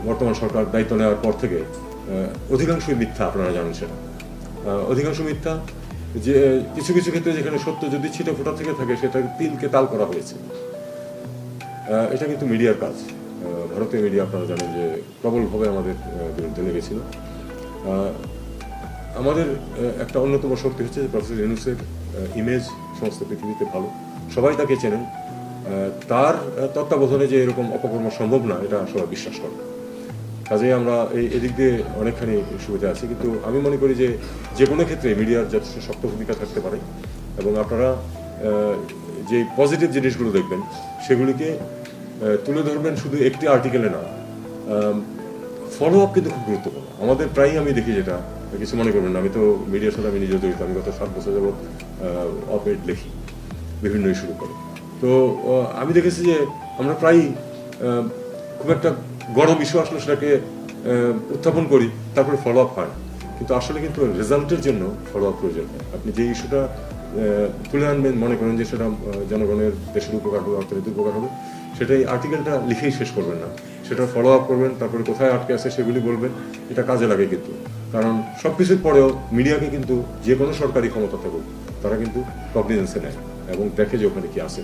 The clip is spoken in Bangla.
বর্তমান সরকার দায়িত্ব নেওয়ার পর থেকে অধিকাংশই মিথ্যা, আপনারা জানেন সেটা। অধিকাংশ মিথ্যা, যে কিছু কিছু ক্ষেত্রে যেখানে সত্য যদি ছিটে ফোটা থেকে থাকে সেটাকে তিলকে তাল করা হয়েছে। এটা কিন্তু মিডিয়ার কাজ। ভারতীয় মিডিয়া আপনারা জানেন যে প্রবলভাবে আমাদের বিরুদ্ধে লেগেছিল। আমাদের একটা অন্যতম শক্তি হচ্ছে প্রফেসর ইউনূসের ইমেজ সমস্ত পৃথিবীতে ভালো, সবাই তাকে চেনেন। তার তত্ত্বাবধানে যে এরকম অপকর্ম সম্ভব না এটা সবাই বিশ্বাস করে। কাজেই আমরা এদিক দিয়ে অনেকখানি সুবিধা আছে। কিন্তু আমি মনে করি যে কোনো ক্ষেত্রে মিডিয়ার যথেষ্ট শক্ত ভূমিকা থাকতে পারে, এবং আপনারা যে পজিটিভ জিনিসগুলো দেখবেন সেগুলিকে তুলে ধরবেন শুধু একটি আর্টিকেলে না। ফলো আপ কিন্তু খুব গুরুত্বপূর্ণ। আমাদের প্রায়ই আমি দেখি, যেটা কিছু মনে করবেন না, আমি তো মিডিয়ার সাথে আমি নিজেও জড়িত। আমি গত 7 বছর যাবৎ অপ-এড লিখি বিভিন্ন ইস্যুর উপরে। তো আমি দেখেছি যে আমরা প্রায়ই খুব একটা গরম ইস্যু আসলে সেটাকে উত্থাপন করি, তারপরে ফলো আপ হয় না। কিন্তু আসলে কিন্তু রেজাল্টের জন্য ফলো আপ প্রয়োজন হয়। আপনি যে ইস্যুটা তুলে আনবেন, মনে করেন যে সেটা জনগণের, দেশের উপকার হবে, অর্থনীতির উপকার হবে, সেটাই আর্টিকেলটা লিখেই শেষ করবেন না, সেটা ফলো আপ করবেন, তারপরে কোথায় আটকে আছে সেগুলি বলবেন। এটা কাজে লাগে কিন্তু, কারণ সব কিছুর পরেও মিডিয়াকে কিন্তু যে কোনো সরকারি ক্ষমতা থাকুক তারা কিন্তু কগনিজেন্সে নেয় এবং দেখে যে ওখানে কি আছে।